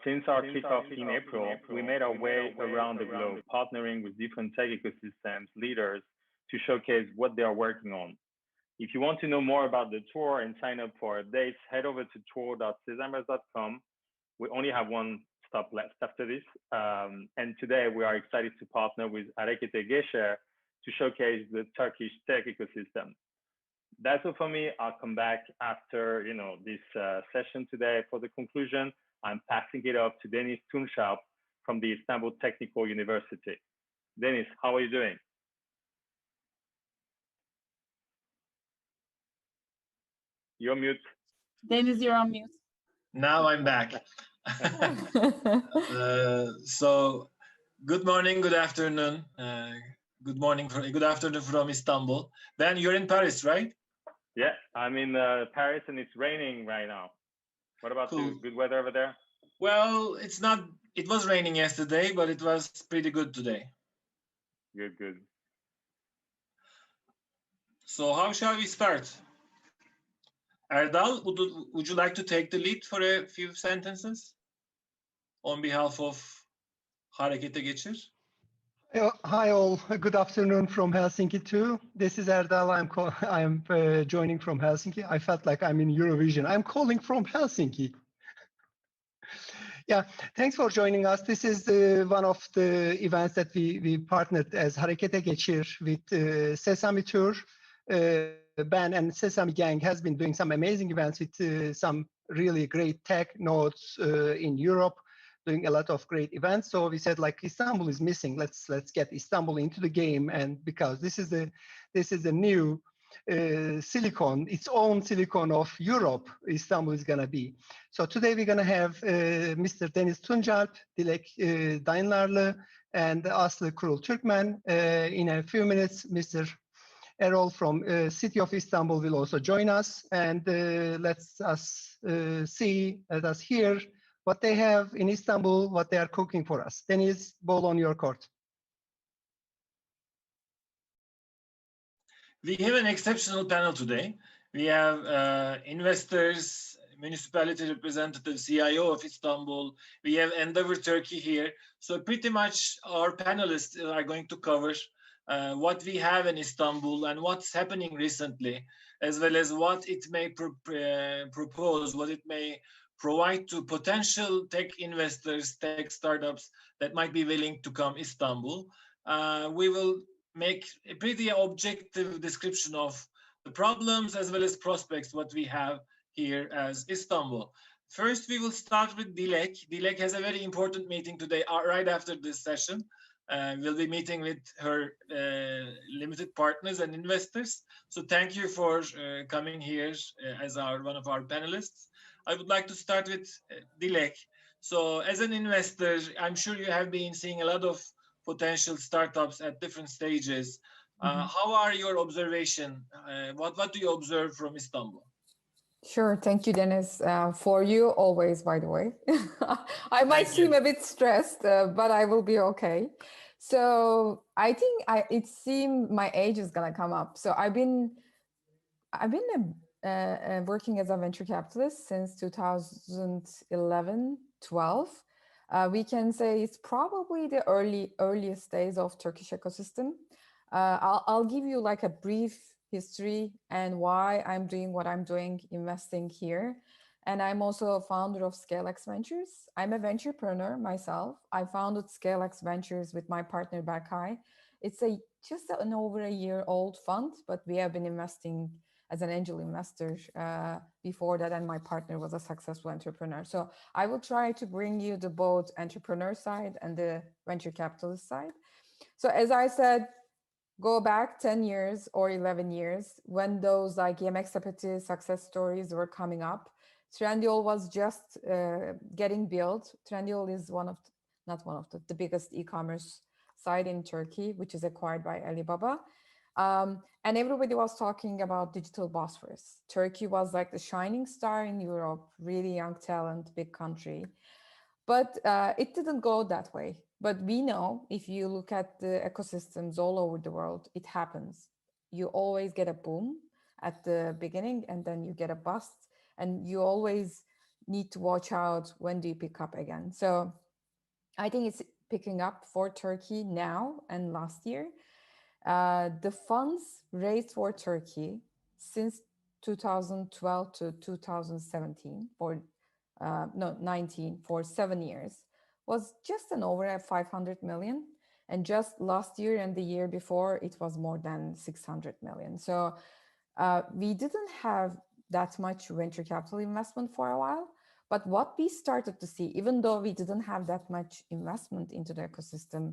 Since our kickoff in April, we made our way around the globe, partnering with different tech ecosystems leaders to showcase what they are working on. If you want to know more about the tour and sign up for updates, head over to tour.sesamers.com. We only have one stop left after this. And today we are excited to partner with Harekete Geçir to showcase the Turkish tech ecosystem. That's all for me. I'll come back after this session today. For the conclusion, I'm passing it off to Deniz Tunçalp from the Istanbul Technical University. Deniz, how are you doing? You're mute. Deniz, you're on mute. Now I'm back. So good morning, good afternoon. Good afternoon from Istanbul. Ben, you're in Paris, right? Yeah, I'm in Paris and it's raining right now. What about you? Good weather over there? Well, it's not. It was raining yesterday, but it was pretty good today. Good. So how shall we start? Erdal, would you like to take the lead for a few sentences on behalf of Harekete Geçir? Hi all, good afternoon from Helsinki too. This is Erdal. I'm joining from Helsinki. I felt like I'm in Eurovision. I'm calling from Helsinki. Yeah, thanks for joining us. This is one of the events that we partnered as Harekete Geçir with Sesame Tour. Ben and Sesame Gang has been doing some amazing events with some really great tech nodes in Europe, doing a lot of great events. So we said, like, Istanbul is missing. Let's get Istanbul into the game, and because this is the new silicon, its own silicon of Europe, Istanbul is gonna be. So today we're gonna have Mr. Deniz Tunçalp, Dilek Dayınlarlı, and Aslı Kurul Türkmen. In a few minutes, Mr. Erol from City of Istanbul will also join us, and let us hear what they have in Istanbul, what they are cooking for us. Deniz, ball on your court. We have an exceptional panel today. We have investors, municipality representatives, CIO of Istanbul. We have Endeavor Turkey here. So pretty much our panelists are going to cover what we have in Istanbul and what's happening recently, as well as what it may propose, what it may provide to potential tech investors, tech startups that might be willing to come Istanbul. We will make a pretty objective description of the problems as well as prospects, what we have here as Istanbul. First, we will start with Dilek. Dilek has a very important meeting today, right after this session. We'll be meeting with her limited partners and investors. So thank you for coming here as one of our panelists. I would like to start with Dilek. So as an investor, I'm sure you have been seeing a lot of potential startups at different stages. How are your observation? What do you observe from Istanbul? Sure, thank you, Deniz. For you, always, by the way. I might seem a bit stressed, but I will be okay. So I think it seemed my age is gonna come up. So I've been working as a venture capitalist since 2011, 12. We can say it's probably the earliest days of Turkish ecosystem. I'll give you like a brief history and why I'm doing what I'm doing, investing here. And I'm also a founder of ScaleX Ventures. I'm a venturepreneur myself. I founded ScaleX Ventures with my partner Berkay. It's just an over a year old fund, but we have been investing as an angel investor before that, and my partner was a successful entrepreneur. So I will try to bring you the both entrepreneur side and the venture capitalist side. So as I said, go back 10 years or 11 years when those like Yemek Sepeti success stories were coming up. Trendyol was just getting built. Trendyol is the biggest e-commerce site in Turkey, which is acquired by Alibaba. And everybody was talking about digital Bosphorus. Turkey was like the shining star in Europe, really young talent, big country. But it didn't go that way. But we know if you look at the ecosystems all over the world, it happens. You always get a boom at the beginning and then you get a bust. And you always need to watch out when do you pick up again. So I think it's picking up for Turkey now and last year. The funds raised for Turkey since 2012 to 2017 for no 19 for 7 years was just an over at 500 million, and just last year and the year before it was more than 600 million. So we didn't have that much venture capital investment for a while. But what we started to see, even though we didn't have that much investment into the ecosystem,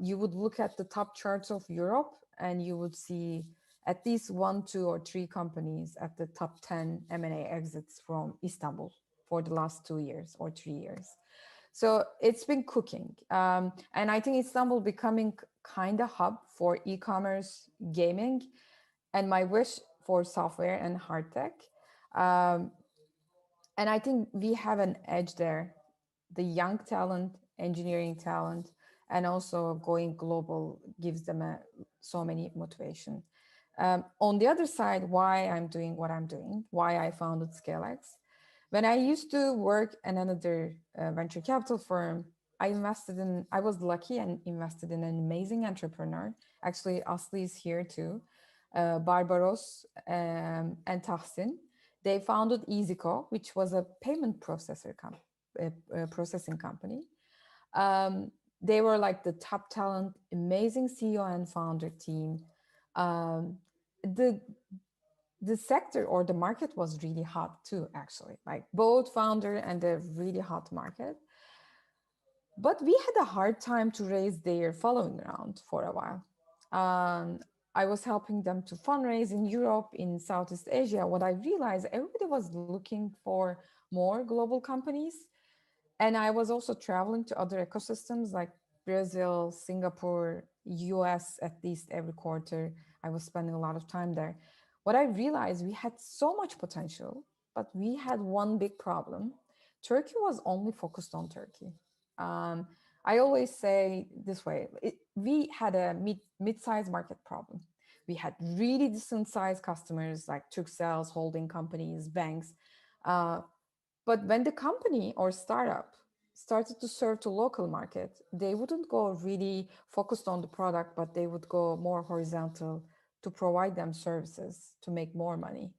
you would look at the top charts of Europe and you would see at least 1, 2, or 3 companies at the top 10 M&A exits from Istanbul for the last 2 years or 3 years. So it's been cooking. And I think Istanbul becoming kind of hub for e-commerce, gaming, and my wish for software and hard tech. And I think we have an edge there. The young talent, engineering talent, and also going global gives them so many motivation. On the other side, why I'm doing what I'm doing, why I founded ScaleX. When I used to work in another venture capital firm, I was lucky and invested in an amazing entrepreneur. Actually, Asli is here too, Barbaros and Tahsin. They founded EasyCo, which was a payment processing company. They were like the top talent, amazing CEO and founder team. The sector or the market was really hot too, actually, like both founder and the really hot market. But we had a hard time to raise their following round for a while. I was helping them to fundraise in Europe, in Southeast Asia. What I realized, everybody was looking for more global companies. And I was also traveling to other ecosystems like Brazil, Singapore, US, at least every quarter. I was spending a lot of time there. What I realized, we had so much potential, but we had one big problem. Turkey was only focused on Turkey. I always say this way, we had a mid-sized market problem. We had really decent sized customers like Turkcell's, holding companies, banks. But when the company or startup started to serve to local market, they wouldn't go really focused on the product, but they would go more horizontal to provide them services to make more money.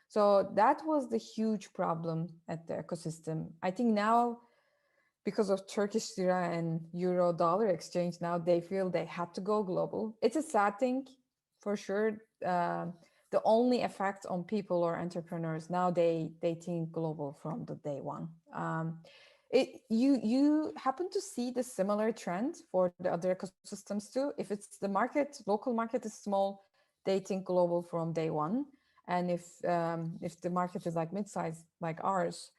So that was the huge problem at the ecosystem. I think now, because of Turkish lira and euro dollar exchange, now they feel they had to go global. It's a sad thing, for sure. The only effect on people or entrepreneurs now, they think global from the day one. You happen to see the similar trend for the other ecosystems too. If it's the market, local market is small, they think global from day one. And if the market is like mid-size, like ours,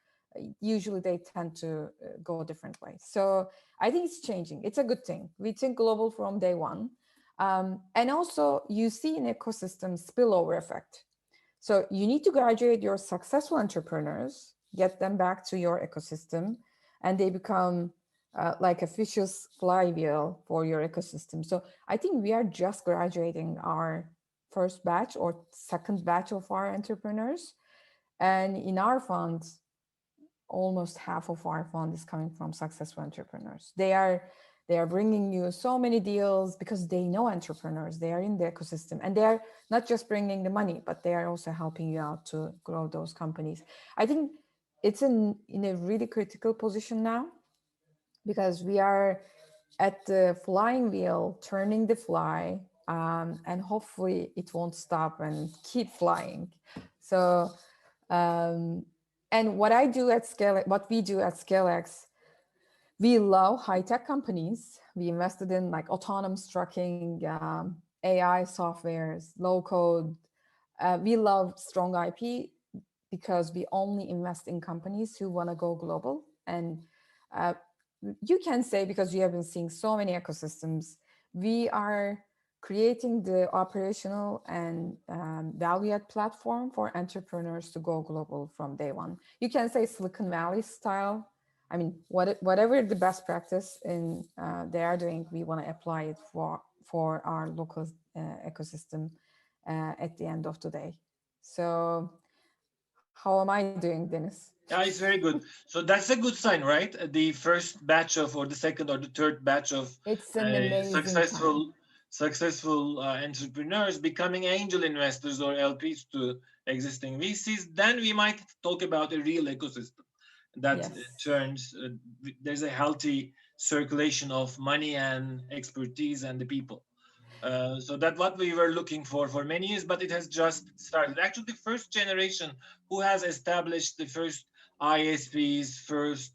usually they tend to go a different way. So I think it's changing. It's a good thing. We think global from day one. And also you see an ecosystem spillover effect. So you need to graduate your successful entrepreneurs, get them back to your ecosystem, and they become like a vicious flywheel for your ecosystem. So I think we are just graduating our first batch or second batch of our entrepreneurs. And in our fund, almost half of our fund is coming from successful entrepreneurs. They are bringing you so many deals because they know entrepreneurs. They are in the ecosystem, and they are not just bringing the money, but they are also helping you out to grow those companies. I think it's in a really critical position now, because we are at the flying wheel, turning the fly, and hopefully it won't stop and keep flying. So, and what we do at ScaleX, we love high-tech companies. We invested in like autonomous trucking, AI softwares, low code. We love strong IP because we only invest in companies who want to go global. And you can say, because you have been seeing so many ecosystems, we are creating the operational and value-add platform for entrepreneurs to go global from day one. You can say Silicon Valley style. I mean, whatever the best practice they are doing, we want to apply it for our local ecosystem at the end of the day. So How am I doing, Deniz? Yeah, it's very good. So that's a good sign, right? The first batch of, or the second or the third batch of It's an amazing time. successful entrepreneurs becoming angel investors or LPs to existing VCs. Then we might talk about a real ecosystem that Yes. turns. There's a healthy circulation of money and expertise and the people. So that's what we were looking for many years, but it has just started. Actually, the first generation who has established the first ISPs, first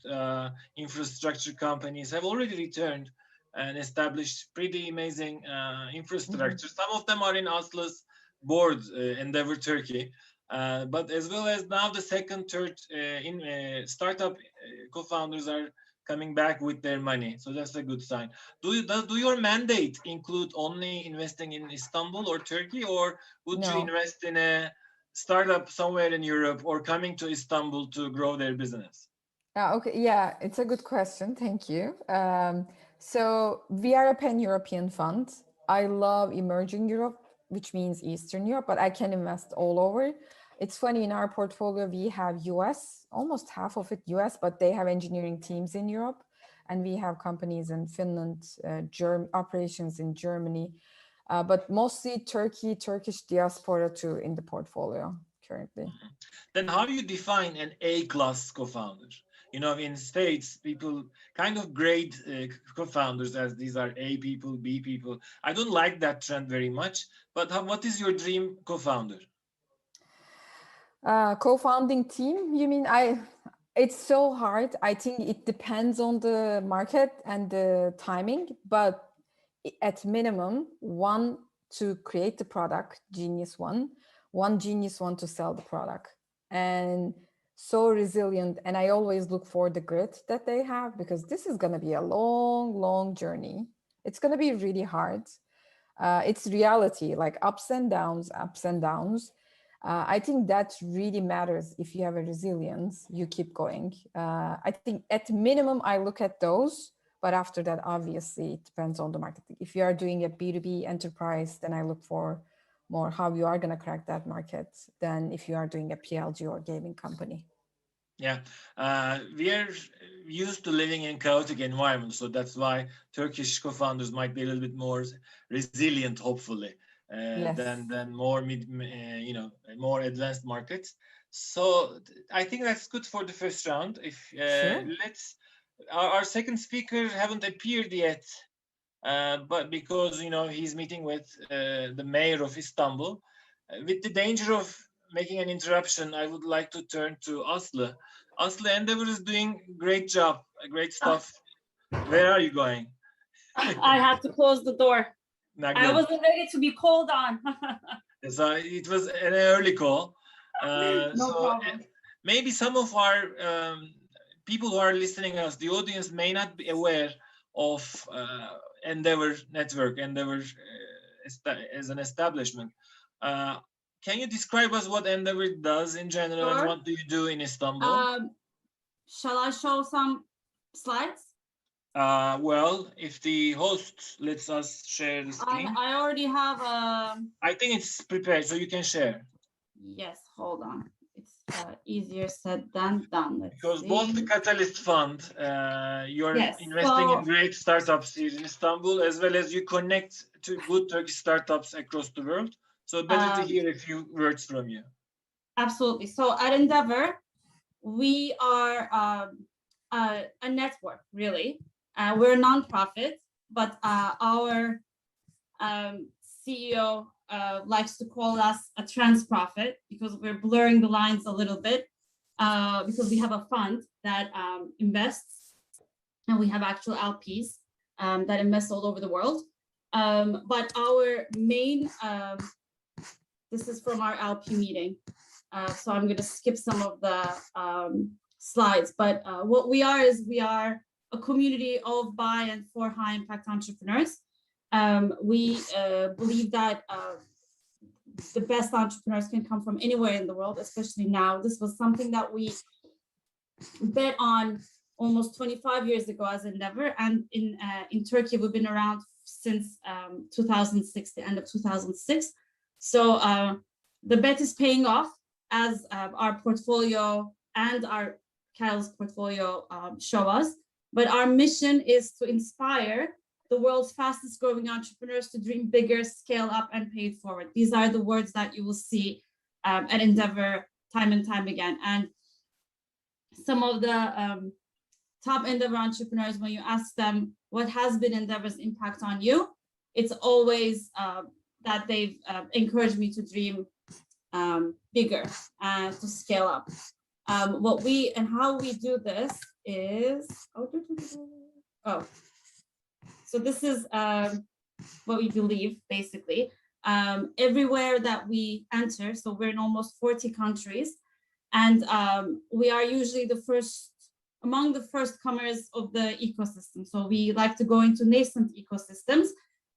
infrastructure companies have already returned and established pretty amazing infrastructure. Some of them are in Aslı's board, Endeavor Turkey, but as well as now the second, third startup co-founders are coming back with their money. So that's a good sign. Do your mandate include only investing in Istanbul or Turkey, or would you invest in a startup somewhere in Europe or coming to Istanbul to grow their business? Okay, yeah, it's a good question. Thank you. So we are a pan-European fund. I love emerging Europe, which means Eastern Europe, but I can invest all over. It's funny, in our portfolio, we have US, almost half of it US, but they have engineering teams in Europe. And we have companies in Finland, operations in Germany, but mostly Turkey, Turkish diaspora too in the portfolio currently. Then how do you define an A-class co-founder? You know, in States, people kind of grade co-founders as these are A people, B people. I don't like that trend very much, but what is your dream co-founder? Co-founding team, you mean? It's so hard. I think it depends on the market and the timing, but at minimum, one to create the product, genius one genius one to sell the product. And so resilient. And I always look for the grit that they have, because this is going to be a long, long journey. It's going to be really hard. It's reality, like ups and downs, ups and downs. I think that really matters. If you have a resilience, you keep going. I think at minimum, I look at those, but after that, obviously, it depends on the market. If you are doing a B2B enterprise, then I look for more how you are going to crack that market than if you are doing a PLG or gaming company. Yeah, we are used to living in chaotic environments, so that's why Turkish co-founders might be a little bit more resilient, hopefully, Yes. than more more advanced markets. So I think that's good for the first round. If Sure. our second speaker haven't appeared yet, but because he's meeting with the mayor of Istanbul, with the danger of making an interruption, I would like to turn to Aslı. Aslı, Endeavor is doing great job, great stuff. Where are you going? I had to close the door. I wasn't ready to be called on. So it was an early call. No problem. Maybe some of our people who are listening us, the audience may not be aware of Endeavor Network, Endeavor as an establishment. Can you describe us what Endeavor does in general, Sure. and what do you do in Istanbul? Shall I show some slides? Well, if the host lets us share the screen. I already have I think it's prepared, so you can share. Yes, hold on. It's easier said than done. Because both the Catalyst Fund, you're investing in great startups here in Istanbul, as well as you connect to good Turkish startups across the world. So better to hear a few words from you. Absolutely. So at Endeavor, we are a network, really. We're a nonprofit, but our CEO likes to call us a trans profit, because we're blurring the lines a little bit, because we have a fund that invests, and we have actual LPs that invest all over the world. But our main, this is from our LP meeting. So I'm going to skip some of the slides, but what we are is we are a community of by and for high impact entrepreneurs. We believe that the best entrepreneurs can come from anywhere in the world, especially now. This was something that we bet on almost 25 years ago as Endeavor, and in Turkey we've been around since 2006, the end of 2006. So the bet is paying off, as our portfolio and our catalyst portfolio show us. But our mission is to inspire the world's fastest growing entrepreneurs to dream bigger, scale up, and pay it forward. These are the words that you will see at Endeavor time and time again. And some of the top Endeavor entrepreneurs, when you ask them what has been Endeavor's impact on you, it's always that they've encouraged me to dream bigger and to scale up. What we and how we do this is, so this is what we believe, basically. Everywhere that we enter, so we're in almost 40 countries, and we are usually among the first comers of the ecosystem. So we like to go into nascent ecosystems.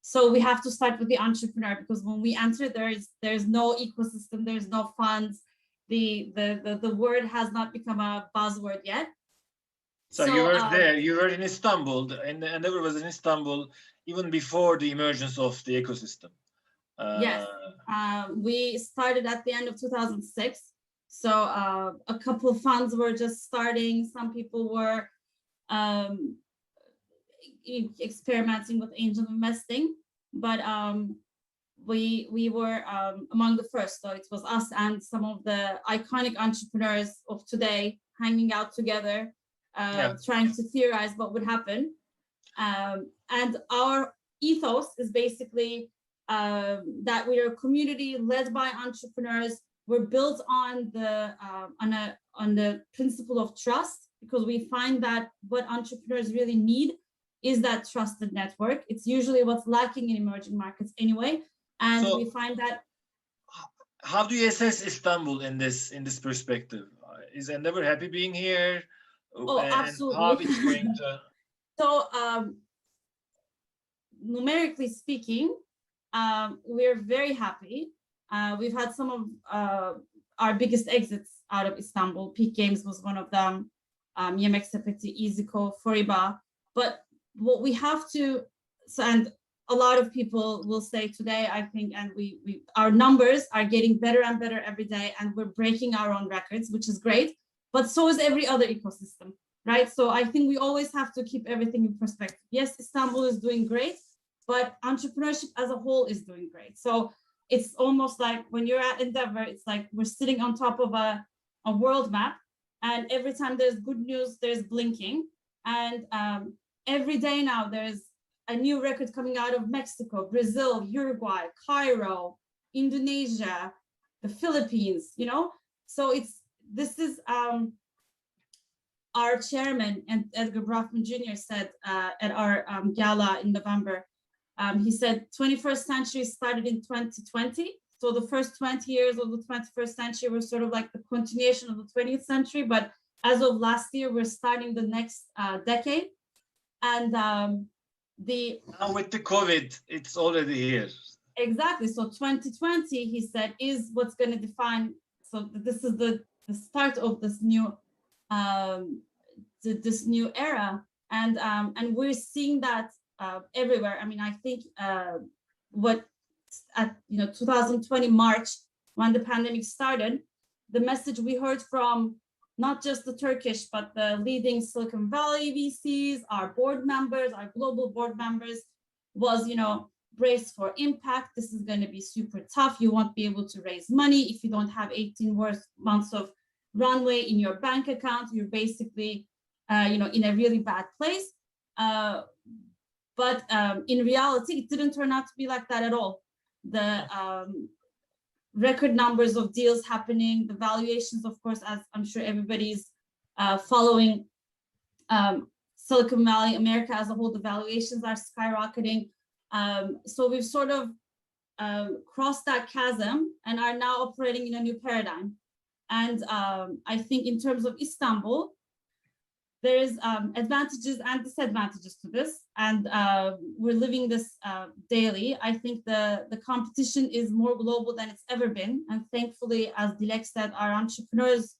So we have to start with the entrepreneur, because when we enter, there's no ecosystem, there's no funds. The word has not become a buzzword yet. So you were there, you were in Istanbul, and Endeavor was in Istanbul even before the emergence of the ecosystem. Yes, we started at the end of 2006. So a couple of funds were just starting. Some people were experimenting with angel investing, but we were among the first. So it was us and some of the iconic entrepreneurs of today hanging out together, trying to theorize what would happen. And our ethos is basically that we are a community led by entrepreneurs. We're built on the principle of trust, because we find that what entrepreneurs really need is that trusted network. It's usually what's lacking in emerging markets anyway. And so, we find that. How do you assess Istanbul in this perspective? Is Endeavor happy being here? Oh, absolutely. How it's going to... So numerically speaking, we're very happy. We've had some of our biggest exits out of Istanbul. Peak Games was one of them, Yemek Sepeti, EasyCo, Foriba. But what we have to, and a lot of people will say today, I think, and our numbers are getting better and better every day, and we're breaking our own records, which is great, but so is every other ecosystem, right? So I think we always have to keep everything in perspective. Yes, Istanbul is doing great, but entrepreneurship as a whole is doing great. So it's almost like when you're at Endeavor, it's like we're sitting on top of a world map, and every time there's good news, there's blinking. And every day now there's a new record coming out of Mexico, Brazil, Uruguay, Cairo, Indonesia, the Philippines, you know? So this is our chairman, and Edgar Brafman Jr. said at our gala in November, he said 21st century started in 2020. So the first 20 years of the 21st century were sort of like the continuation of the 20th century. But as of last year, we're starting the next decade. And now with the COVID, it's already here. Exactly. So 2020, he said, is what's going to define. So this is the start of this new era, and we're seeing that everywhere. I mean, I think what at 2020 March, when the pandemic started, the message we heard from not just the Turkish, but the leading Silicon Valley VCs, our board members, our global board members, was, brace for impact. This is going to be super tough. You won't be able to raise money if you don't have 18 months of runway in your bank account. You're basically, in a really bad place. But in reality, it didn't turn out to be like that at all. The record numbers of deals happening, the valuations, of course, as I'm sure everybody's following Silicon Valley, America as a whole, the valuations are skyrocketing. So we've sort of crossed that chasm and are now operating in a new paradigm. And I think in terms of Istanbul, there is advantages and disadvantages to this, and we're living this daily. I think the competition is more global than it's ever been, and thankfully, as Dilek said, our entrepreneurs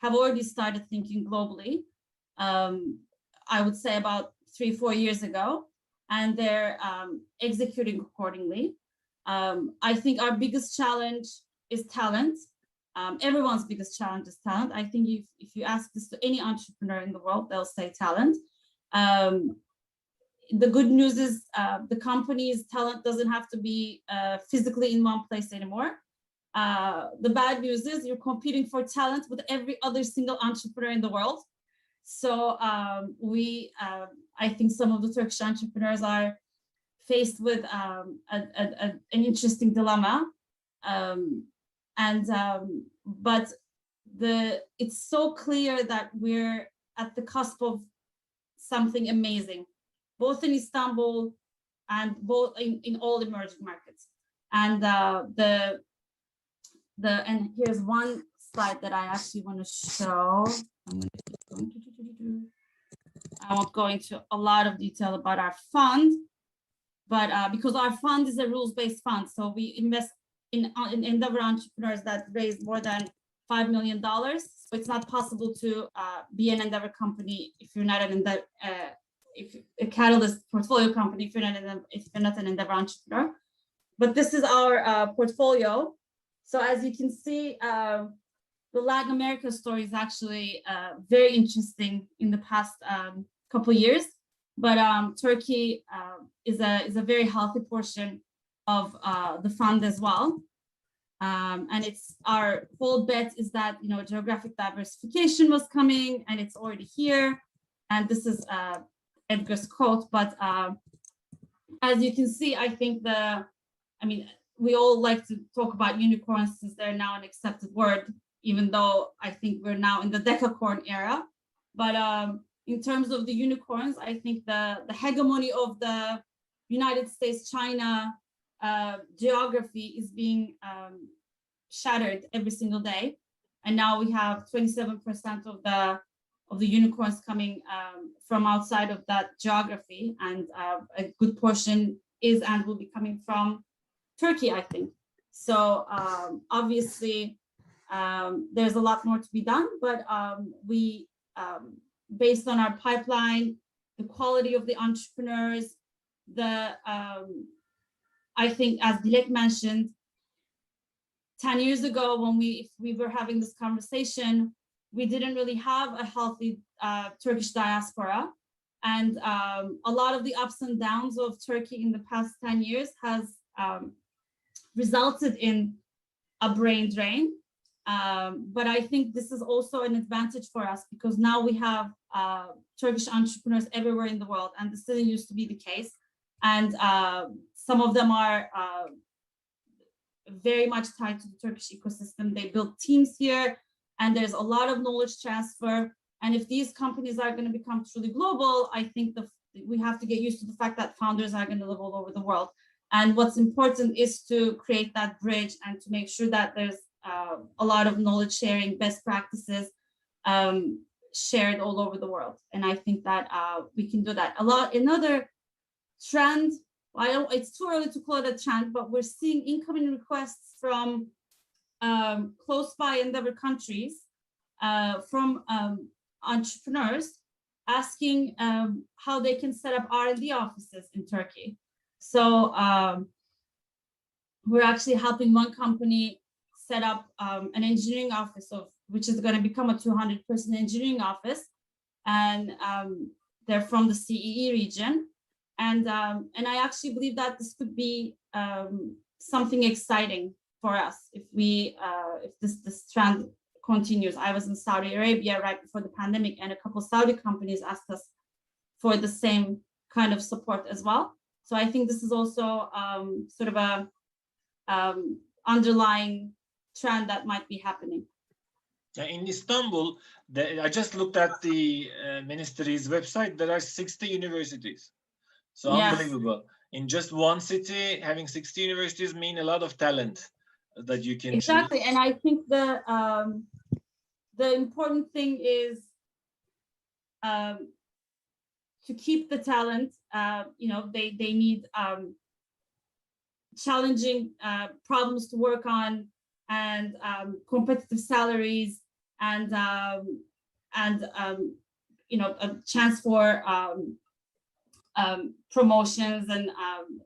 have already started thinking globally. I would say about 3-4 years ago, and they're executing accordingly. I think our biggest challenge is talent. everyone's biggest challenge is talent. I think if you ask this to any entrepreneur in the world, they'll say talent. The good news is the company's talent doesn't have to be physically in one place anymore. The bad news is you're competing for talent with every other single entrepreneur in the world. So I think some of the Turkish entrepreneurs are faced with an interesting dilemma. But it's so clear that we're at the cusp of something amazing, both in Istanbul and both in all emerging markets. And and here's one slide that I actually want to show. I won't go into a lot of detail about our fund, but because our fund is a rules-based fund, so we invest in Endeavor entrepreneurs that raise more than $5 million. So it's not possible to be an Endeavor company if you're not an a Catalyst portfolio company if you're not an Endeavor entrepreneur. But this is our portfolio. So as you can see, the Latin America story is actually very interesting in the past couple of years. But Turkey is a very healthy portion of the fund as well. And it's our whole bet is that geographic diversification was coming, and it's already here. And this is Edgar's quote. But as you can see, I think we all like to talk about unicorns since they're now an accepted word, even though I think we're now in the decacorn era. But in terms of the unicorns, I think the hegemony of the United States, China geography is being shattered every single day. And now we have 27% of the unicorns coming from outside of that geography. And a good portion is and will be coming from Turkey, I think. So obviously, there's a lot more to be done, but we, based on our pipeline, the quality of the entrepreneurs, I think, as Dilek mentioned, 10 years ago, when if we were having this conversation, we didn't really have a healthy Turkish diaspora. And a lot of the ups and downs of Turkey in the past 10 years has resulted in a brain drain. But I think this is also an advantage for us because now we have Turkish entrepreneurs everywhere in the world, and this didn't used to be the case. And some of them are very much tied to the Turkish ecosystem. They build teams here, and there's a lot of knowledge transfer. And if these companies are going to become truly global, I think we have to get used to the fact that founders are going to live all over the world. And what's important is to create that bridge and to make sure that there's a lot of knowledge sharing, best practices shared all over the world. And I think that we can do that. Another trend, it's too early to call it a trend, but we're seeing incoming requests from close by Endeavor countries from entrepreneurs asking how they can set up R&D offices in Turkey. So we're actually helping one company set up an engineering office which is going to become a 200-person engineering office, and they're from the CEE region. And I actually believe that this could be something exciting for us if this trend continues. I was in Saudi Arabia right before the pandemic, and a couple of Saudi companies asked us for the same kind of support as well. So I think this is also sort of a underlying trend that might be happening. In Istanbul, I just looked at the ministry's website. There are 60 universities. So yes. Unbelievable. In just one city, having 60 universities mean a lot of talent that you can exactly choose. And I think the important thing is to keep the talent. They need challenging problems to work on, and competitive salaries, and a chance for promotions and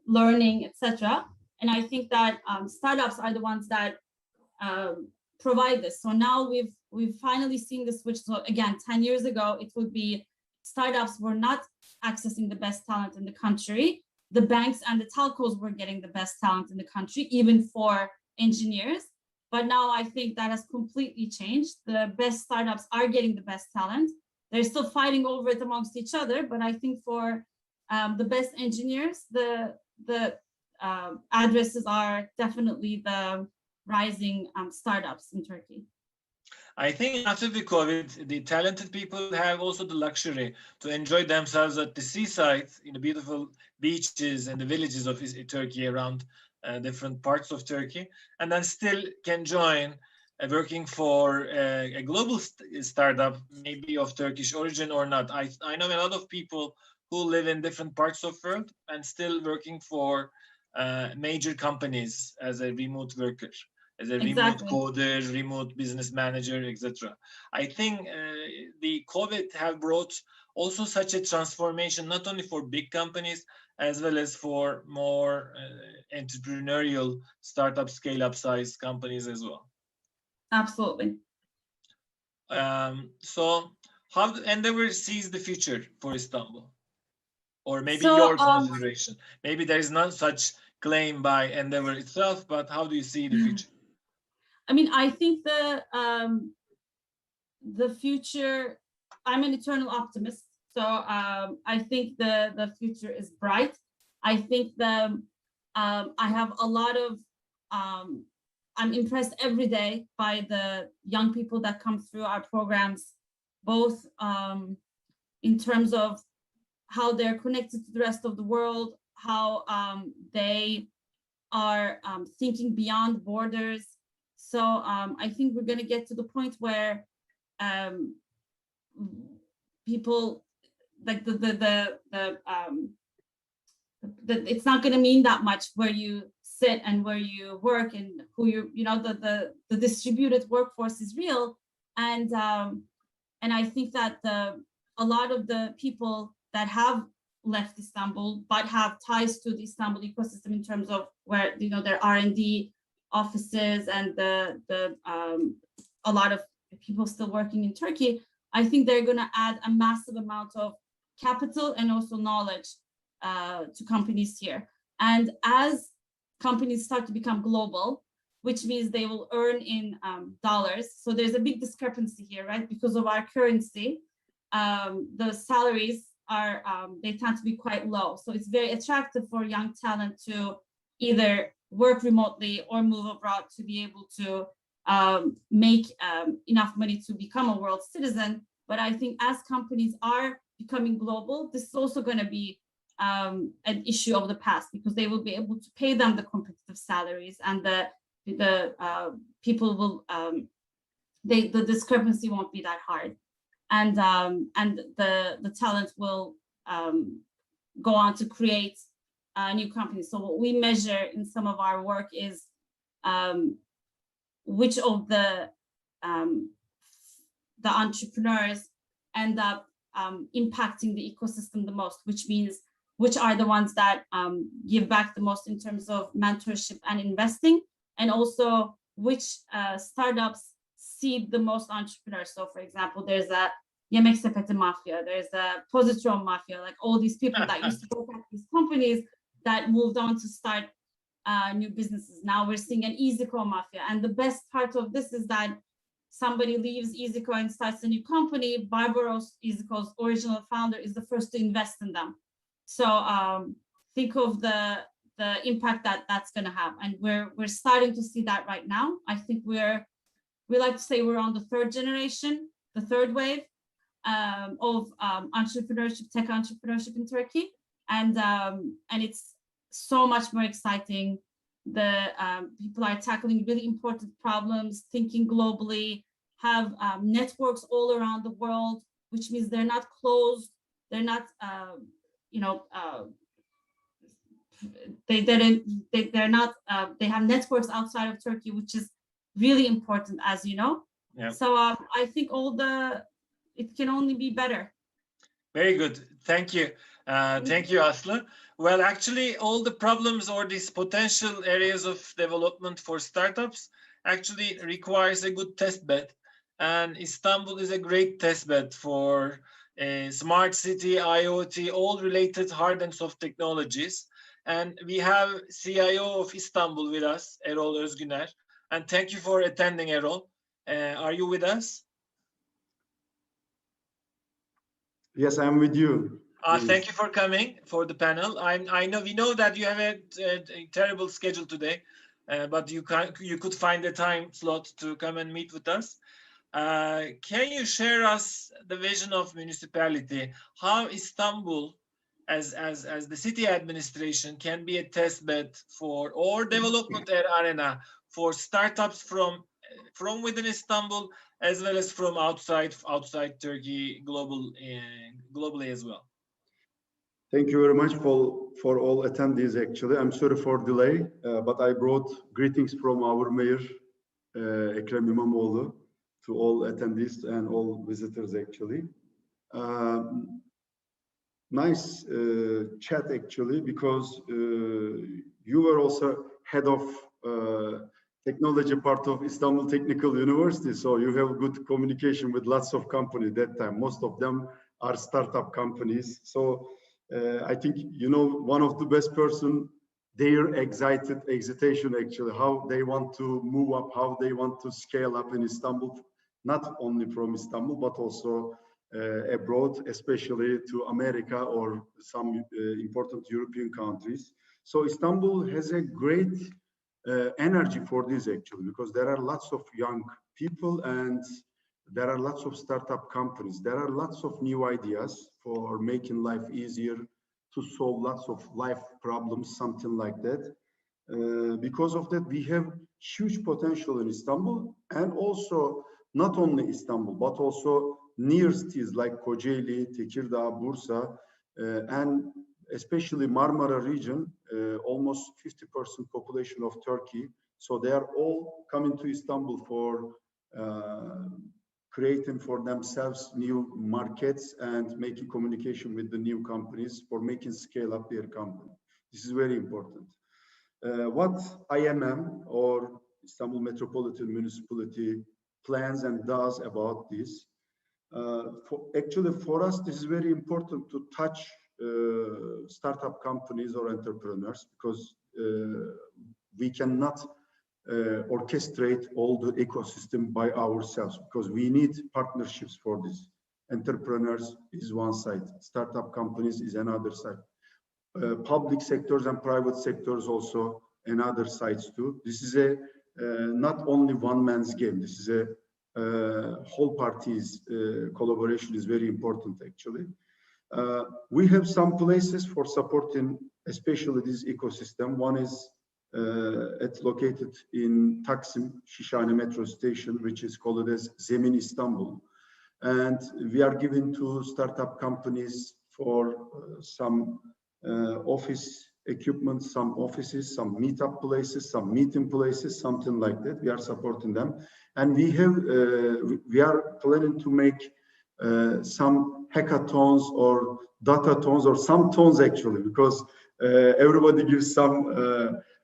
learning, etc. And I think that startups are the ones that provide this. So now we've finally seen the switch. So again, 10 years ago, it would be startups were not accessing the best talent in the country. The banks and the telcos were getting the best talent in the country, even for engineers. But now I think that has completely changed. The best startups are getting the best talent. They're still fighting over it amongst each other, but I think for the best engineers, the addresses are definitely the rising startups in Turkey. I think after the COVID, the talented people have also the luxury to enjoy themselves at the seaside, in the beautiful beaches and the villages of Turkey, around different parts of Turkey, and then still can join working for a global startup, maybe of Turkish origin or not. I know a lot of people who live in different parts of the world and still working for major companies as a remote worker, as a remote coder, remote business manager, etc. I think the COVID have brought also such a transformation, not only for big companies, as well as for more entrepreneurial startup, scale-up size companies as well. Absolutely. So how Endeavor sees the future for Istanbul? Or maybe your consideration. Maybe there is not such claim by Endeavor itself, but how do you see the future? I mean, I think the future, I'm an eternal optimist. So I think the future is bright. I think I have a lot of, I'm impressed every day by the young people that come through our programs, both in terms of how they're connected to the rest of the world, how they are thinking beyond borders. So I think we're going to get to the point where people, like it's not going to mean that much where you sit and where you work and who the distributed workforce is real. And I think that a lot of the people that have left Istanbul but have ties to the Istanbul ecosystem in terms of where their R&D offices and a lot of people still working in Turkey, I think they're going to add a massive amount of capital and also knowledge to companies here. And as companies start to become global, which means they will earn in dollars. So there's a big discrepancy here, right? Because of our currency, the salaries are, they tend to be quite low. So it's very attractive for young talent to either work remotely or move abroad to be able to make enough money to become a world citizen. But I think as companies are becoming global, this is also going to be an issue of the past, because they will be able to pay them the competitive salaries, and the people will the discrepancy won't be that hard, and the talent will go on to create new companies. So what we measure in some of our work is which of the entrepreneurs end up impacting the ecosystem the most, which means which are the ones that give back the most in terms of mentorship and investing, and also which startups seed the most entrepreneurs. So for example, there's a Yemek Sepeti Mafia, there's a Positron Mafia, like all these people that used to work at these companies that moved on to start new businesses. Now we're seeing an EasyCo Mafia. And the best part of this is that somebody leaves EasyCo and starts a new company. Barbaros, EasyCo's original founder, is the first to invest in them. So think of the impact that that's going to have. And we're starting to see that right now. I think we like to say we're on the third generation, the third wave of entrepreneurship, tech entrepreneurship in Turkey. And it's so much more exciting. The people are tackling really important problems, thinking globally, have networks all around the world, which means they're not closed. They're not, they're not. They have networks outside of Turkey, which is really important, as you know. Yeah. So I think it can only be better. Very good. Thank you. Thank you, Aslı. Well, actually, all the problems or these potential areas of development for startups actually requires a good test bed. And Istanbul is a great test bed for smart city, IoT, all related hard and soft technologies. And we have CIO of Istanbul with us, Erol Özgüner. And thank you for attending, Erol. Are you with us? Yes, I'm with you. Thank you for coming for the panel. I know we know that you have a terrible schedule today, but you could find a time slot to come and meet with us. Can you share us the vision of municipality? How Istanbul, as the city administration, can be a test bed for or development arena for startups from within Istanbul as well as from outside Turkey, globally as well. Thank you very much for all attendees. Actually, I'm sorry for delay, but I brought greetings from our mayor, Ekrem İmamoğlu, to all attendees and all visitors. Actually, nice chat actually, because you were also head of technology part of Istanbul Technical University, so you have good communication with lots of companies that time. Most of them are startup companies, so. I think you know one of the best person, their excitation actually, how they want to move up, how they want to scale up in Istanbul, not only from Istanbul, but also abroad, especially to America or some important European countries. So Istanbul has a great energy for this actually, because there are lots of young people and there are lots of startup companies. There are lots of new ideas for making life easier, to solve lots of life problems, something like that. Because of that, we have huge potential in Istanbul, and also not only Istanbul, but also near cities like Kocaeli, Tekirdağ, Bursa, and especially Marmara region, almost 50% population of Turkey. So they are all coming to Istanbul for creating for themselves new markets and making communication with the new companies for making scale up their company. This is very important. What IMM or Istanbul Metropolitan Municipality plans and does about this. Actually, for us, this is very important to touch startup companies or entrepreneurs, because we cannot orchestrate all the ecosystem by ourselves, because we need partnerships for this. Entrepreneurs is one side, startup companies is another side. Public sectors and private sectors also another sides too. This is a not only one man's game. This is a whole parties collaboration is very important actually. We have some places for supporting, especially this ecosystem. One is it's located in Taksim Şişhane metro station, which is called as Zemin Istanbul, and we are giving to startup companies for some office equipment, some offices, some meetup places, some meeting places, something like that. We are supporting them, and we have we are planning to make some hackathons or datathons or some thons actually, because everybody gives some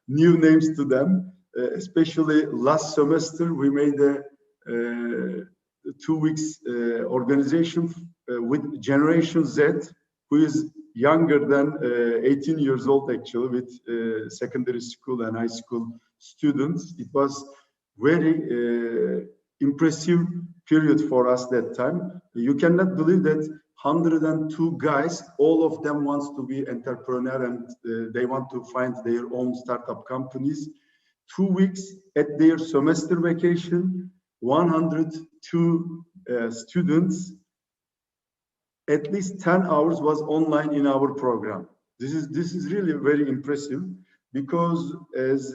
new names to them. Especially last semester, we made a 2 weeks organization with Generation Z, who is younger than 18 years old actually, with secondary school and high school students. It was very impressive period for us that time. You cannot believe that 102 guys, all of them wants to be entrepreneur and they want to find their own startup companies. 2 weeks at their semester vacation, 102 students, at least 10 hours was online in our program. This is really very impressive, because as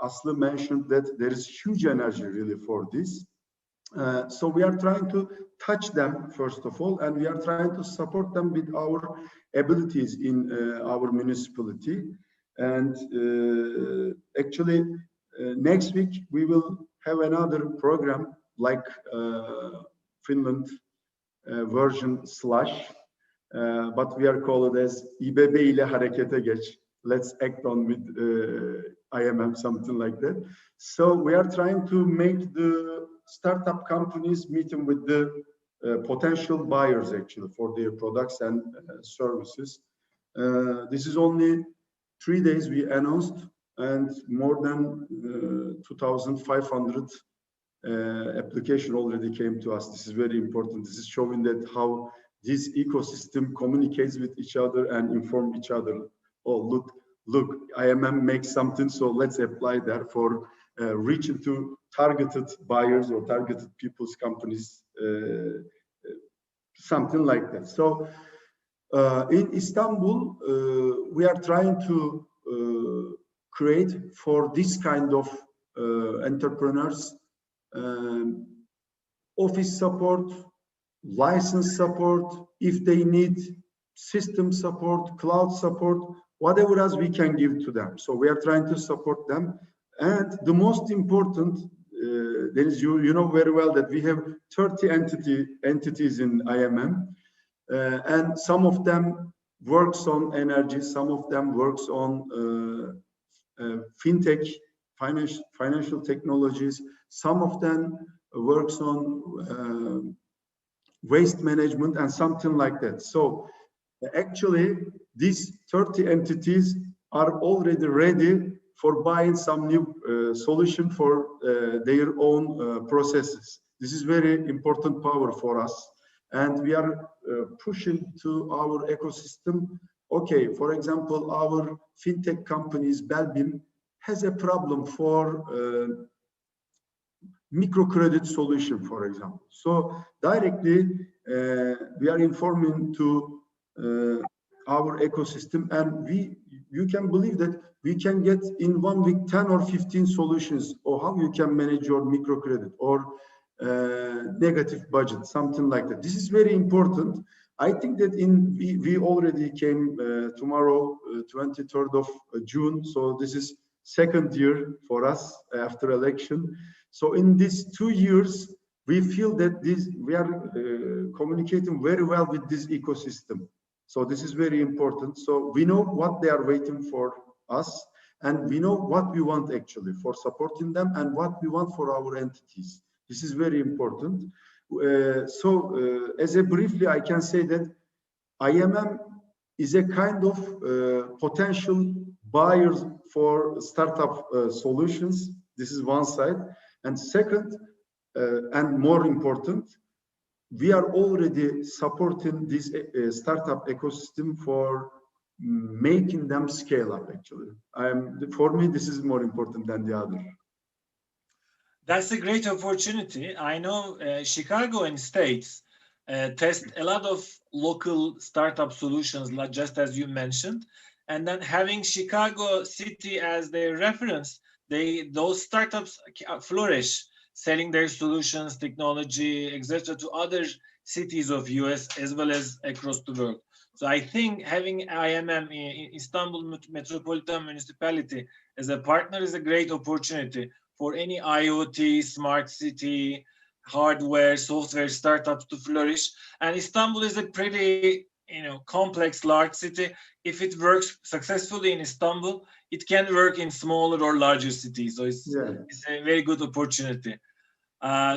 Aslı mentioned, that there is huge energy really for this. So we are trying to touch them first of all, and we are trying to support them with our abilities in our municipality. And actually, next week we will have another program like Finland version / but we are called as İBB ile Harekete Geç. let's act on with IMM, something like that. So we are trying to make the startup companies meeting with the potential buyers actually for their products and services. This is only 3 days we announced, and more than 2,500 application already came to us. This is very important. This is showing that how this ecosystem communicates with each other and inform each other. Oh, look, IMM makes something, so let's apply that for reaching to targeted buyers or targeted people's companies, something like that. So in Istanbul, we are trying to create for this kind of entrepreneurs office support, license support, if they need system support, cloud support, whatever else we can give to them. So we are trying to support them. And the most important, Deniz, you know very well that we have 30 entities in IMM, and some of them works on energy, some of them works on fintech, financial technologies, some of them works on waste management and something like that. So actually, these 30 entities are already ready for buying some new solution for their own processes. This is very important power for us. And we are pushing to our ecosystem. Okay, for example, our fintech companies, Belbim, has a problem for microcredit solution, for example. So directly, we are informing to our ecosystem, and you can believe that we can get in 1 week 10 or 15 solutions or how you can manage your microcredit or negative budget, something like that. This is very important. I think that we already came tomorrow, 23rd of June. So this is second year for us after election. So in these 2 years, we feel that we are communicating very well with this ecosystem. So this is very important. So we know what they are waiting for us, and we know what we want actually for supporting them and what we want for our entities. This is very important. As a briefly, I can say that IMM is a kind of potential buyers for startup solutions. This is one side. And second, and more important, we are already supporting this startup ecosystem for making them scale up actually. For me, this is more important than the other. That's a great opportunity. I know Chicago and States test a lot of local startup solutions, just as you mentioned. And then having Chicago City as their reference, those startups flourish, selling their solutions, technology, etc., to other cities of US as well as across the world. So I think having IMM, Istanbul Metropolitan Municipality, as a partner is a great opportunity for any IoT, smart city, hardware, software startups to flourish. And Istanbul is a pretty, complex, large city. If it works successfully in Istanbul, it can work in smaller or larger cities. So it's a very good opportunity.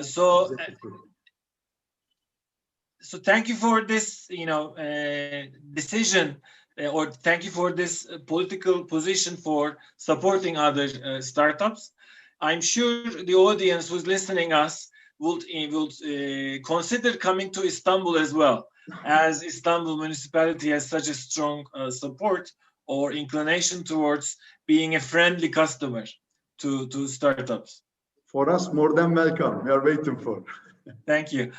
So thank you for this, decision, or thank you for this political position for supporting other startups. I'm sure the audience who's listening us will consider coming to Istanbul as well, as Istanbul municipality has such a strong support or inclination towards being a friendly customer to startups. For us, more than welcome. We are waiting for. Thank you.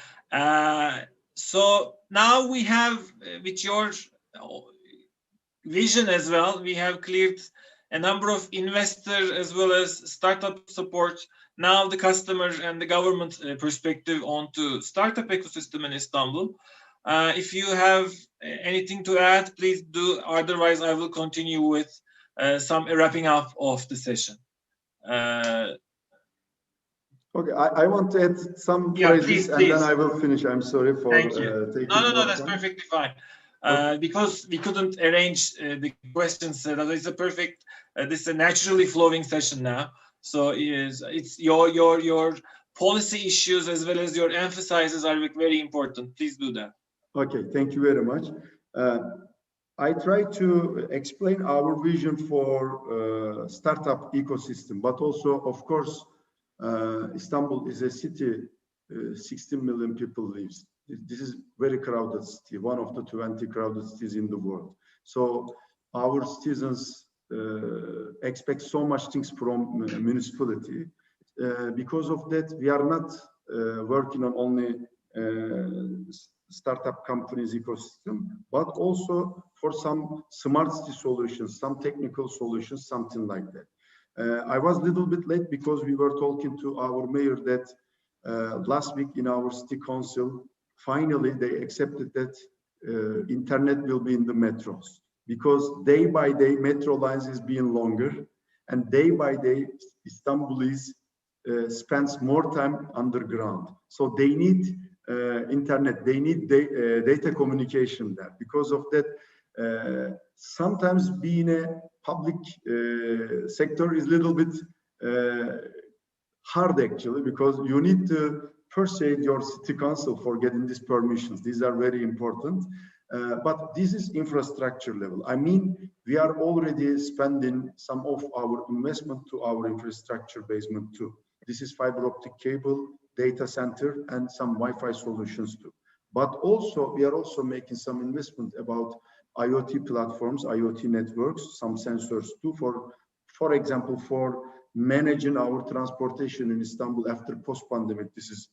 So now we have, with your vision as well, we have cleared a number of investor as well as startup support. Now the customer and the government perspective onto startup ecosystem in Istanbul. If you have anything to add, please do. Otherwise, I will continue with some wrapping up of the session. Okay, I want to add some phrases, please. And then I will finish. I'm sorry for taking No, that's perfectly fine. Because we couldn't arrange the questions, it's a perfect, this is a naturally flowing session now. So it's your policy issues as well as your emphasizes are very important. Please do that. Okay, thank you very much. I try to explain our vision for startup ecosystem, but also, of course, Istanbul is a city, 16 million people lives. This is very crowded city, one of the 20 crowded cities in the world. So our citizens expect so much things from municipality. Because of that, we are not working on only startup companies ecosystem, but also for some smart city solutions, some technical solutions, something like that. I was a little bit late because we were talking to our mayor that last week in our city council, finally they accepted that internet will be in the metros, because day by day metro lines is being longer, and day by day Istanbulis spends more time underground. So they need internet, they need data communication there. Because of that, sometimes being a public sector is a little bit hard actually, because you need to persuade your city council for getting these permissions. These are very important. But this is infrastructure level. I mean, we are already spending some of our investment to our infrastructure basement too. This is fiber optic cable, data center, and some Wi-Fi solutions too. But also, we are also making some investment about IoT platforms, IoT networks, some sensors too, for example, for managing our transportation in Istanbul after post-pandemic. This is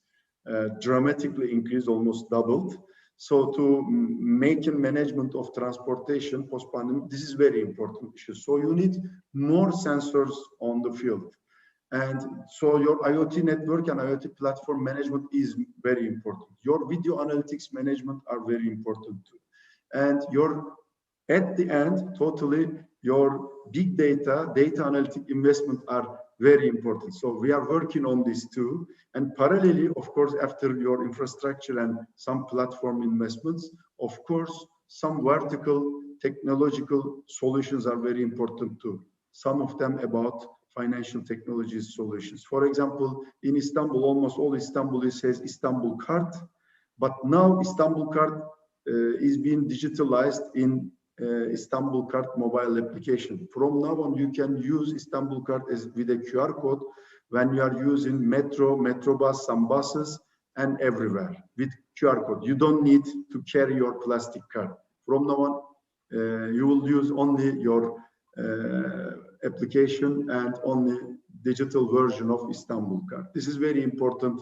dramatically increased, almost doubled. So to making management of transportation post-pandemic, this is very important issue. So you need more sensors on the field. And so your IoT network and IoT platform management is very important. Your video analytics management are very important too. And at the end, totally, your big data analytic investment are very important. So we are working on this too. And parallelly, of course, after your infrastructure and some platform investments, of course, some vertical technological solutions are very important too. Some of them about financial technologies solutions. For example, in Istanbul, almost all Istanbulis says Istanbul card, but now Istanbul card is being digitalized in Istanbul card mobile application. From now on, you can use Istanbul card with a QR code when you are using metro, metrobus, some buses, and everywhere with QR code. You don't need to carry your plastic card. From now on, you will use only your application and only digital version of Istanbul card. This is very important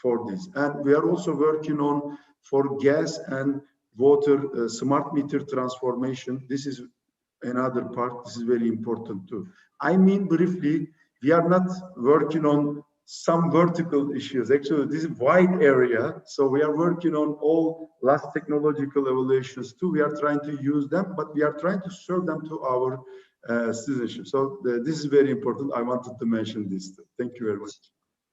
for this. And we are also working on for gas and water smart meter transformation. This is another part. This is very important too. I mean, briefly, we are not working on some vertical issues. Actually, this is wide area. So we are working on all last technological evaluations too. We are trying to use them, but we are trying to serve them to our citizenship. So this is very important. I wanted to mention this too. Thank you very much.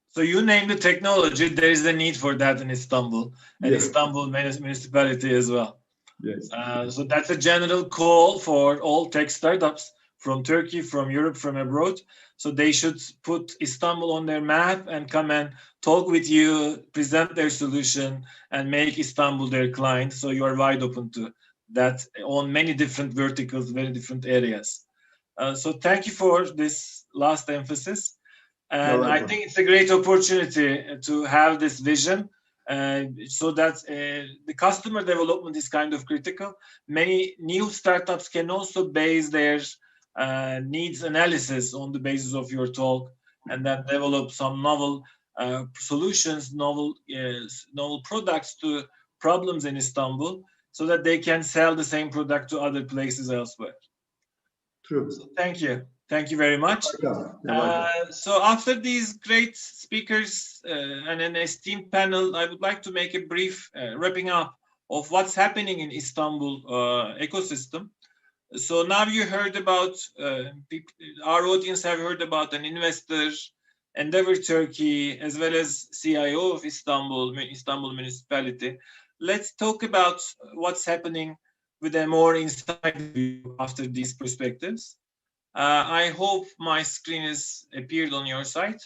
So you name the technology, there is a need for that in Istanbul, and yes. Istanbul municipality as well. Yes. So that's a general call for all tech startups from Turkey, from Europe, from abroad. So they should put Istanbul on their map and come and talk with you, present their solution, and make Istanbul their client. So you are wide open to that on many different verticals, very different areas. So thank you for this last emphasis. And I think it's a great opportunity to have this vision so that the customer development is kind of critical. Many new startups can also base their needs analysis on the basis of your talk, and then develop some novel solutions, novel products to problems in Istanbul, so that they can sell the same product to other places elsewhere. True. So thank you. Thank you very much. So after these great speakers and an esteemed panel, I would like to make a brief wrapping up of what's happening in Istanbul ecosystem. So now you heard about, our audience have heard about an investor, Endeavor Turkey, as well as CIO of Istanbul municipality. Let's talk about what's happening with a more inside view after these perspectives. I hope my screen has appeared on your site.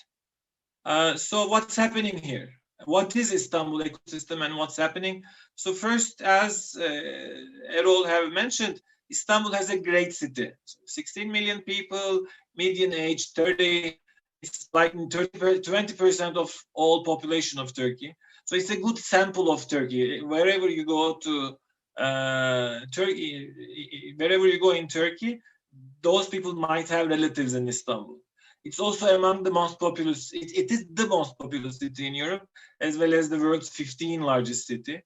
So what's happening here? What is Istanbul ecosystem and what's happening? So first, as Erol have mentioned, Istanbul has a great city. 16 million people, median age 30. It's like 20% of all population of Turkey. So it's a good sample of Turkey. Wherever you go to Turkey, wherever you go in Turkey, those people might have relatives in Istanbul. It's also among the most populous, it is the most populous city in Europe, as well as the world's 15th largest city.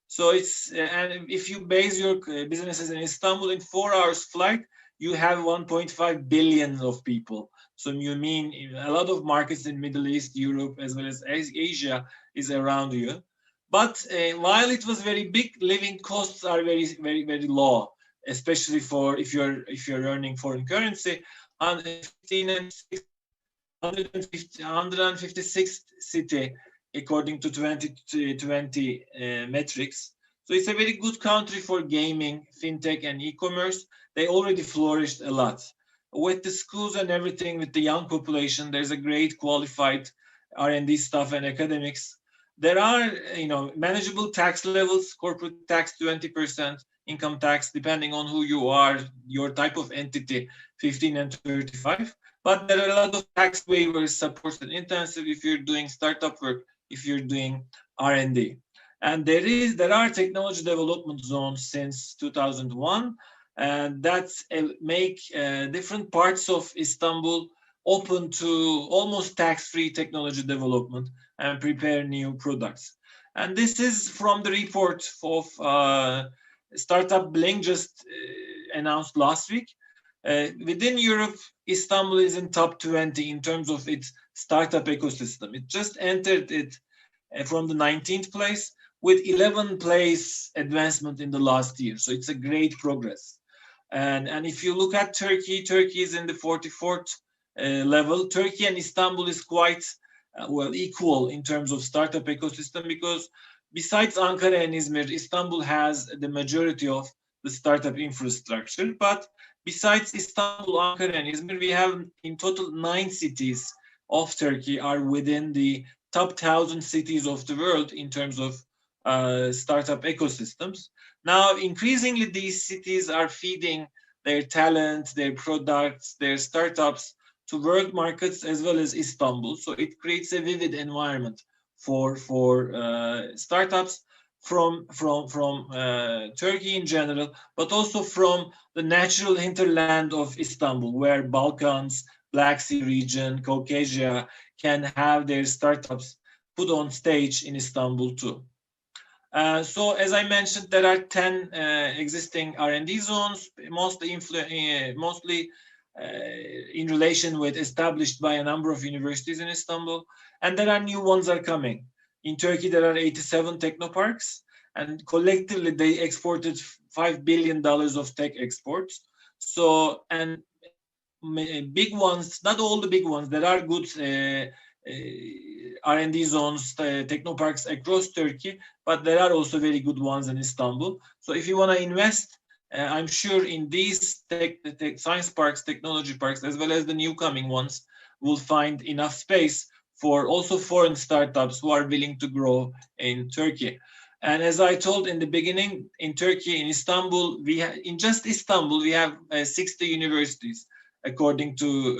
So it's, and if you base your businesses in Istanbul, in 4 hours flight, you have 1.5 billion of people. So you mean a lot of markets in Middle East, Europe, as well as Asia is around you. But while it was very big, living costs are very low, especially for if you're earning foreign currency. 156th city according to 2020 metrics. So it's a very good country for gaming, fintech, and e-commerce. They already flourished a lot. With the schools and everything, with the young population, there's a great qualified R&D staff and academics. There are, manageable tax levels, corporate tax 20%, income tax, depending on who you are, your type of entity, 15 and 35. But there are a lot of tax waivers, supports and intensive if you're doing startup work, if you're doing R&D. And there are technology development zones since 2001, and that make different parts of Istanbul open to almost tax-free technology development and prepare new products. And this is from the report of Startup Bling just announced last week. Within Europe, Istanbul is in top 20 in terms of its startup ecosystem. It just entered it from the 19th place with 11th place advancement in the last year. So it's a great progress. And if you look at Turkey, Turkey is in the 44th level. Turkey and Istanbul is quite equal in terms of startup ecosystem, because besides Ankara and Izmir, Istanbul has the majority of the startup infrastructure. But besides Istanbul, Ankara, and Izmir, we have in total 9 cities of Turkey are within the top 1,000 cities of the world in terms of startup ecosystems. Now, increasingly, these cities are feeding their talent, their products, their startups to world markets as well as Istanbul. So it creates a vivid environment for startups from Turkey in general, but also from the natural hinterland of Istanbul, where Balkans, Black Sea region, Caucasia can have their startups put on stage in Istanbul too. So as I mentioned, there are 10 existing R&D zones, mostly in relation with established by a number of universities in Istanbul, and there are new ones are coming. In Turkey, there are 87 technoparks, and collectively they exported $5 billion of tech exports. So, and big ones, not all the big ones, there are good R&D zones, technoparks across Turkey, but there are also very good ones in Istanbul. So if you want to invest, I'm sure in these science parks, technology parks, as well as the new coming ones, will find enough space for also foreign startups who are willing to grow in Turkey. And as I told in the beginning, in Turkey, in Istanbul, in just Istanbul, we have 60 universities, according to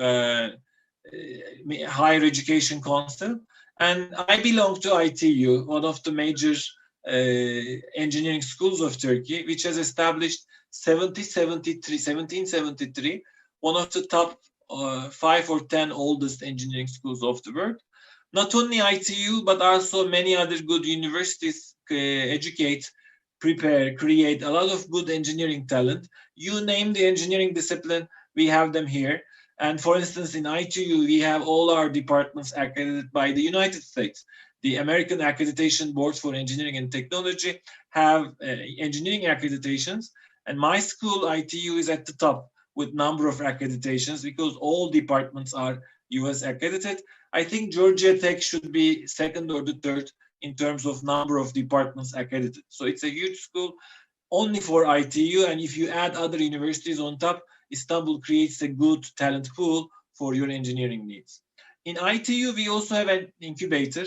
Higher Education Council. And I belong to ITU, one of the major engineering schools of Turkey, which has established 1773, one of the top 5 or 10 oldest engineering schools of the world. Not only ITU, but also many other good universities educate, prepare, create a lot of good engineering talent. You name the engineering discipline, we have them here. And for instance, in ITU, we have all our departments accredited by the United States. The American Accreditation Boards for Engineering and Technology have engineering accreditations. And my school, ITU, is at the top with number of accreditations because all departments are US accredited. I think Georgia Tech should be second or the third in terms of number of departments accredited. So it's a huge school only for ITU. And if you add other universities on top, Istanbul creates a good talent pool for your engineering needs. In ITU, we also have an incubator,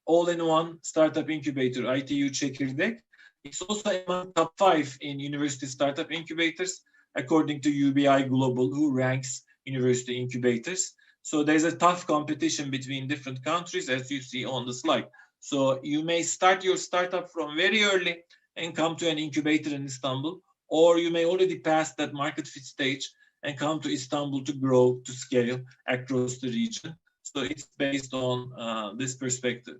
all-in-one startup incubator, ITU Çekirdek. It's also among top 5 in university startup incubators, according to UBI Global, who ranks university incubators. So there's a tough competition between different countries, as you see on the slide. So you may start your startup from very early and come to an incubator in Istanbul, or you may already pass that market fit stage and come to Istanbul to grow, to scale across the region. So it's based on this perspective.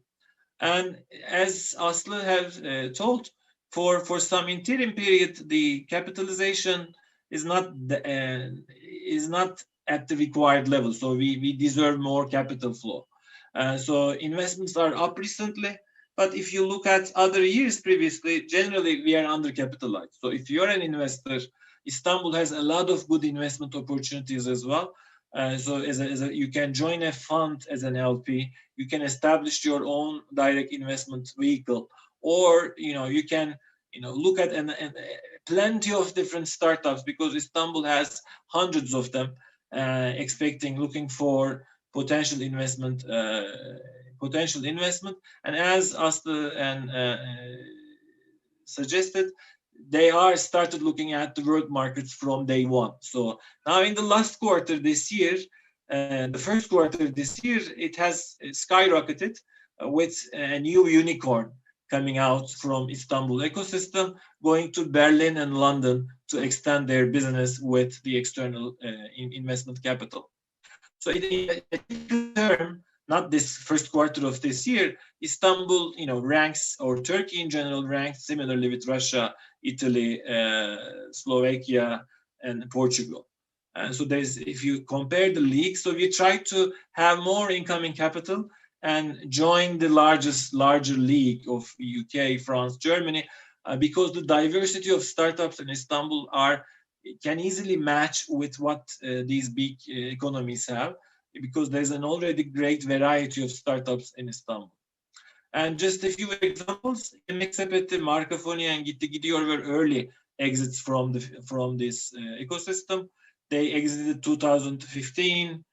And as Aslı has told, for some interim period, the capitalization is not at the required level. So we deserve more capital flow. So investments are up recently, but if you look at other years previously, generally we are undercapitalized. So if you're an investor, Istanbul has a lot of good investment opportunities as well. So you can join a fund as an LP, you can establish your own direct investment vehicle, or you can look at plenty of different startups, because Istanbul has hundreds of them, looking for potential investment. And as Aslı suggested, they are started looking at the world markets from day one. So now in the last quarter this year, the first quarter this year, it has skyrocketed with a new unicorn coming out from Istanbul ecosystem, going to Berlin and London to extend their business with the external investment capital. So in a term, not this first quarter of this year, Istanbul, ranks, or Turkey in general ranks similarly with Russia, Italy, Slovakia, and Portugal. And so if you compare the leagues, so we try to have more incoming capital and join the larger league of UK, France, Germany, because the diversity of startups in Istanbul can easily match with what these big economies have, because there's an already great variety of startups in Istanbul. And just a few examples, Yemek Sepeti, Markafoni, and Gitti Gidiyor were early exits from this ecosystem. They exited 2015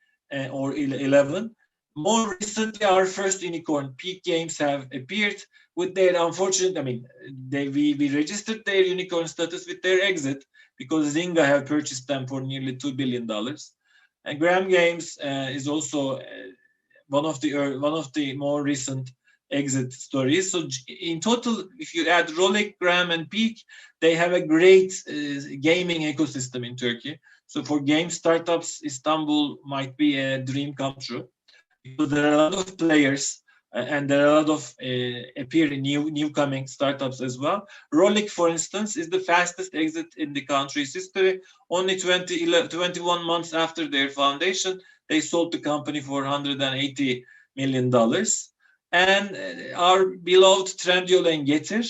or 11. More recently, our first unicorn, Peak Games, have appeared with their unfortunate, we registered their unicorn status with their exit, because Zynga have purchased them for nearly $2 billion. And Gram Games is also one of the more recent exit stories. So in total, if you add Rolex, Gram, and Peak, they have a great gaming ecosystem in Turkey. So for game startups, Istanbul might be a dream come true, because there are a lot of players and there are a lot of appearing new coming startups as well. Rolex, for instance, is the fastest exit in the country's history. Only 21 months after their foundation, they sold the company for $180 million. And our beloved Trendyol and Getir,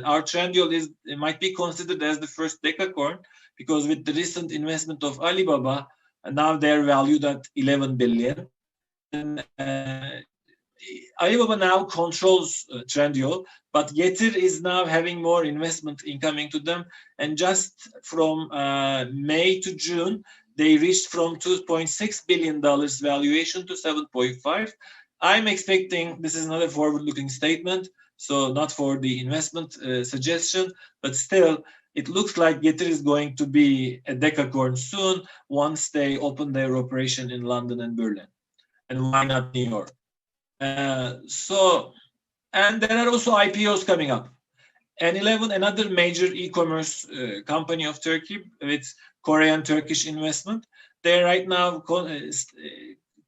our Trendyol might be considered as the first decacorn, because with the recent investment of Alibaba, now they're valued at 11 billion. And Alibaba now controls Trendyol, but Getir is now having more investment incoming to them. And just from May to June, they reached from $2.6 billion valuation to 7.5. I'm expecting, this is not a forward-looking statement, so not for the investment suggestion, but still, it looks like Getir is going to be a decacorn soon once they open their operation in London and Berlin. And why not New York? And there are also IPOs coming up. N11, another major e-commerce company of Turkey with Korean-Turkish investment, they're right now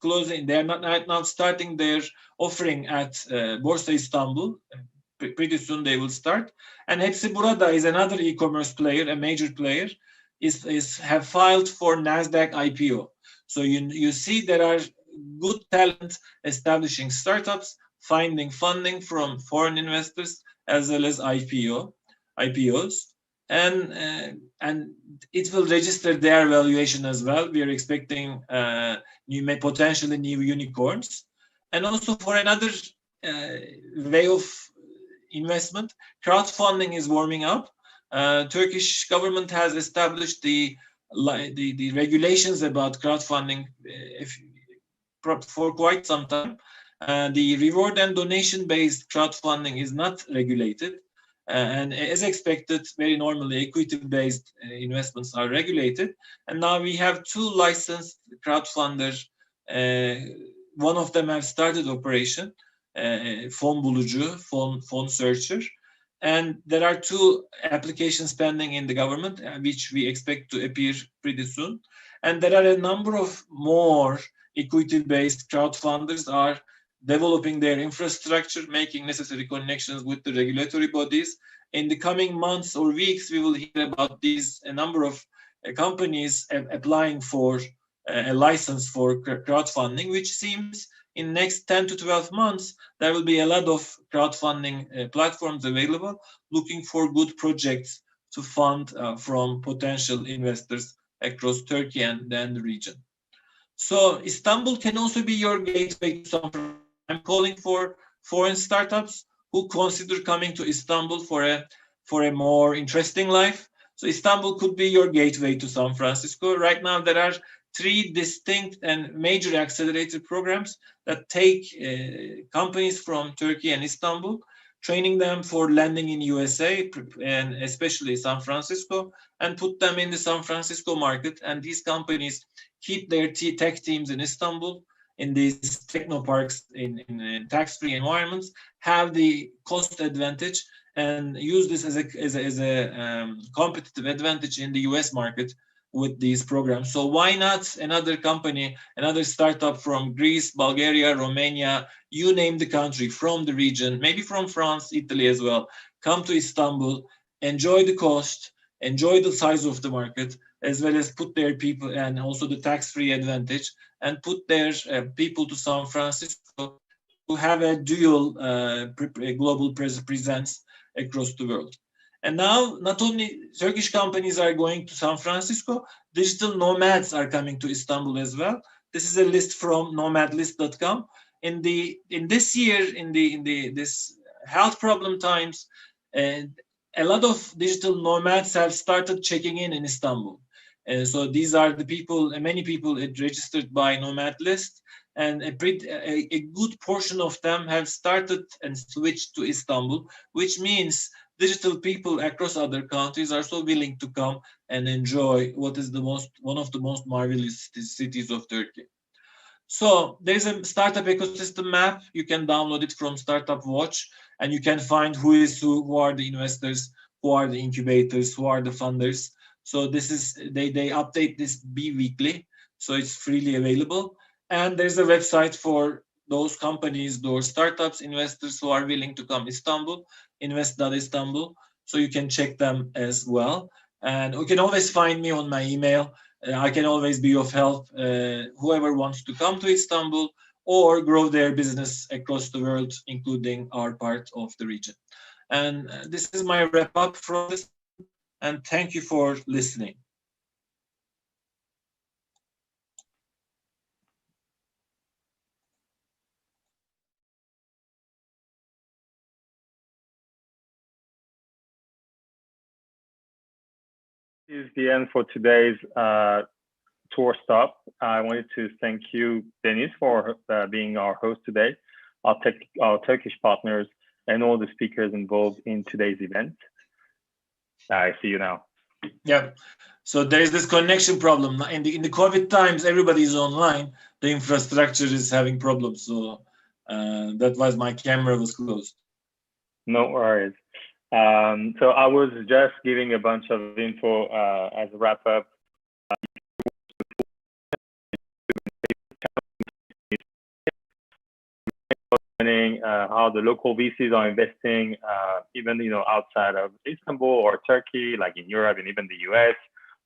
closing. They're not right now starting their offering at Borsa Istanbul. Pretty soon they will start. And Hepsi Burada is another e-commerce player, a major player, have filed for NASDAQ IPO. So you see there are good talent establishing startups, finding funding from foreign investors, as well as IPOs. and it will register their valuation as well. We are expecting potentially new unicorns, and also for another way of investment, crowdfunding is warming up. Turkish government has established the regulations about crowdfunding for quite some time. The reward and donation based crowdfunding is not regulated. And as expected, very normally equity-based investments are regulated. And now we have two licensed crowdfunders. One of them have started operation, Fon Bulucu, Fon Searcher. And there are two applications pending in the government, which we expect to appear pretty soon. And there are a number of more equity-based crowdfunders are developing their infrastructure, making necessary connections with the regulatory bodies. In the coming months or weeks, we will hear about a number of companies applying for a license for crowdfunding, which seems in next 10 to 12 months, there will be a lot of crowdfunding platforms available looking for good projects to fund from potential investors across Turkey and then the region. So Istanbul can also be your gateway to some. I'm calling for foreign startups who consider coming to Istanbul for a more interesting life. So Istanbul could be your gateway to San Francisco. Right now, there are 3 distinct and major accelerator programs that take companies from Turkey and Istanbul, training them for landing in USA and especially San Francisco, and put them in the San Francisco market. And these companies keep their tech teams in Istanbul, in these techno parks, in tax-free environments, have the cost advantage and use this as a competitive advantage in the US market with these programs. So why not another company, another startup from Greece, Bulgaria, Romania, you name the country, from the region, maybe from France, Italy as well, come to Istanbul, enjoy the cost, enjoy the size of the market, as well as put their people and also the tax-free advantage, and put their people to San Francisco to have a dual global presence across the world. And now, not only Turkish companies are going to San Francisco, digital nomads are coming to Istanbul as well. This is a list from nomadlist.com. In this year, in this health problem times, a lot of digital nomads have started checking in Istanbul. So these are the people, many people registered by Nomad List, and a good portion of them have started and switched to Istanbul, which means digital people across other countries are so willing to come and enjoy what is one of the most marvelous cities of Turkey. So there's a startup ecosystem map. You can download it from Startup Watch, and you can find who are the investors, who are the incubators, who are the funders. So this is they update this bi-weekly, so it's freely available. And there's a website for those companies, those startups, investors who are willing to come Istanbul, invest.istanbul. So you can check them as well. And you can always find me on my email. I can always be of help, whoever wants to come to Istanbul or grow their business across the world, including our part of the region. And this is my wrap up from this, and thank you for listening. This is the end for today's tour stop. I wanted to thank you, Deniz, for being our host today, our Turkish partners, and all the speakers involved in today's event. I see you now. Yeah. So there is this connection problem. In the COVID times, everybody is online. The infrastructure is having problems. So that was my camera was closed. No worries. So I was just giving a bunch of info as a wrap up. How the local VCs are investing, even outside of Istanbul or Turkey, like in Europe and even the US.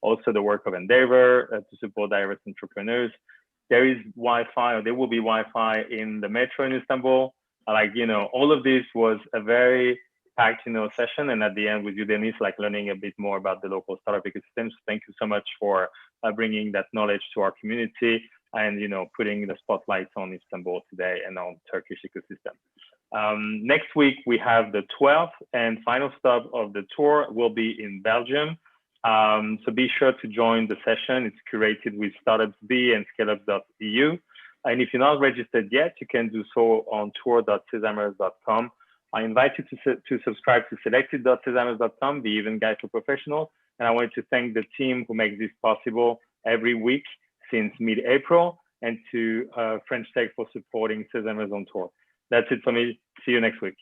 Also the work of Endeavor to support diverse entrepreneurs. There is Wi-Fi, or there will be Wi-Fi in the metro in Istanbul. All of this was a very packed, session. And at the end with you, Denise, like learning a bit more about the local startup ecosystem. So thank you so much for bringing that knowledge to our community and, putting the spotlight on Istanbul today and on Turkish ecosystem. Next week, we have the 12th and final stop of the tour will be in Belgium. So be sure to join the session. It's curated with StartupsB and ScaleUp.eu. And if you're not registered yet, you can do so on tour.sesamers.com. I invite you to subscribe to selected.sesamers.com, the event guide for professionals. And I want to thank the team who makes this possible every week since mid-April, and to French Tech for supporting Sesamers on tour. That's it for me. See you next week.